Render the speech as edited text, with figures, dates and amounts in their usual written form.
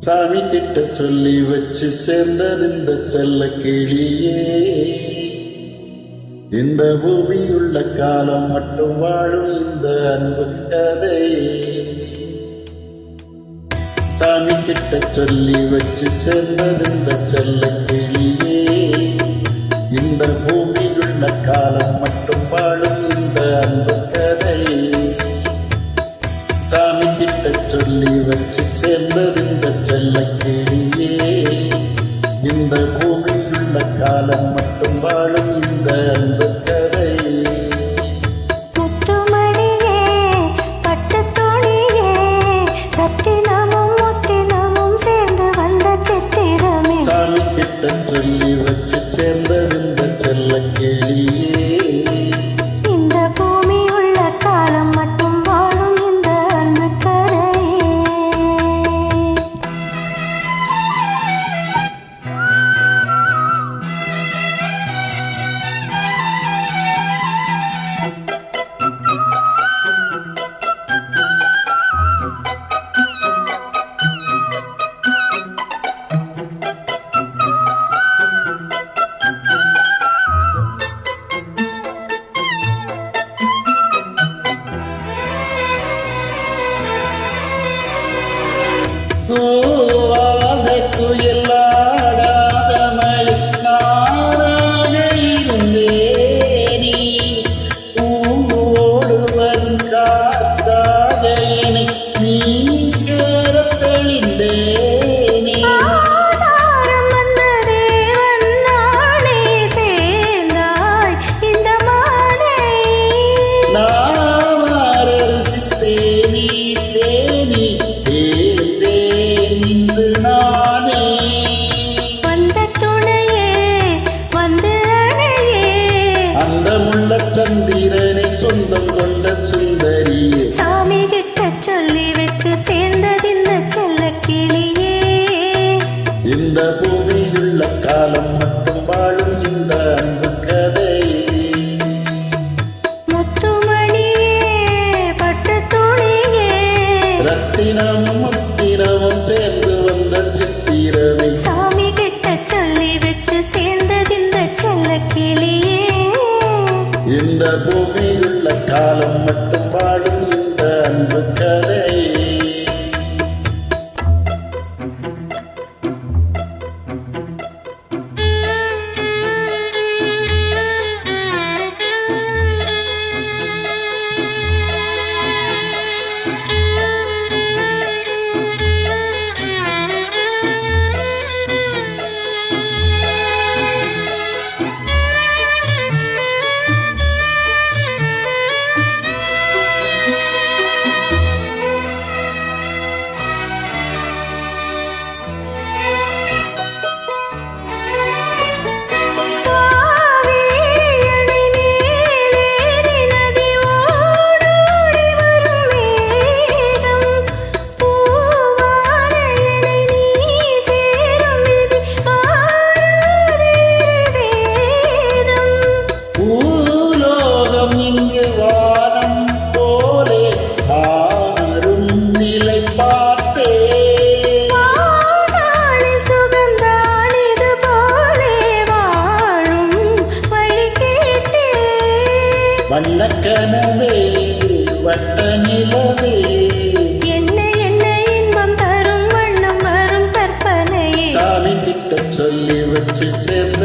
சாமி கிட்ட சொல்லி வச்சு சேர்ந்தது இந்த செல்ல கிளியே. இந்த பூமியுள்ள காலம் மட்டும் வாழும் இந்த அன்பு கதையே. சாமி கிட்ட சொல்லி வச்சு சேர்ந்தது இந்த செல்ல கிளியே. இந்த பூமியுள்ள காலம் மட்டும் வாழும் இந்த அன்பு கதையே. சாமி கிட்ட சொல்லி வச்சு சேர்ந்தது இந்த செல்ல கிளியே. இந்த பூமியுள்ள காலம் மட்டும் வாழும் இந்த அன்பு கதையே. முத்துமணியே, பட்டுத்தோணியே, ரத்தினமும் முத்தினமும் சேர்ந்து வந்த சித்திரமே. சாமி கிட்ட சொல்லி வச்சு சேர்ந்தது இந்த செல்ல கிளியே. இந்த பூமியுள்ள காலம் மட்டும் வாழும் இந்த அன்பு கதையே. குயிலாடாத மயிலாராக இருந்தேனே. பூவோடுவர் காத்தாக என்னை நீ சேரத் தெளிந்தேனே. ஆதாரம் வந்த தேவன் நானே சேர்ந்தாய் இந்த மாலை. நாமார ருசித்தேனே தேனி தேர்ந்தேன் இன்று நானே. வந்த துணையே வந்து அணையே. அந்த முள்ள சந்திரனை சொந்தம் கொண்ட சுந்தரியே. சாமி கிட்ட சொல்லி வச்சு சேர்ந்தது இந்த செல்ல கிளியே. இந்த பூமியுள்ள காலம் மட்டும் வாழும் இந்த அன்பு கதையே. முத்துமணியே, பட்டுத்துணியே, ரத்தினமும் முத்தினமும் சேர்ந்து வந்த சித்திரமே. சாமி கிட்ட சொல்லி வச்சு சேர்ந்தது இந்த செல்ல கிளியே. இந்த பூமியுள்ள காலம் மட்டும் வாழும் இந்த அன்பு கதையே. பூலோகம் இங்கு வானம் போலே ஆறும் நிலை பார்த்தே. சுகந்தான் இது போலே வாழும் வழி கேட்டே. வண்ணக்கனவே வட்ட நிலவே. என்ன என்ன இன்பம் தரும் வண்ணம் வரும் கற்பனையே. சாமி கிட்ட சொல்லி வச்சு சேர்ந்த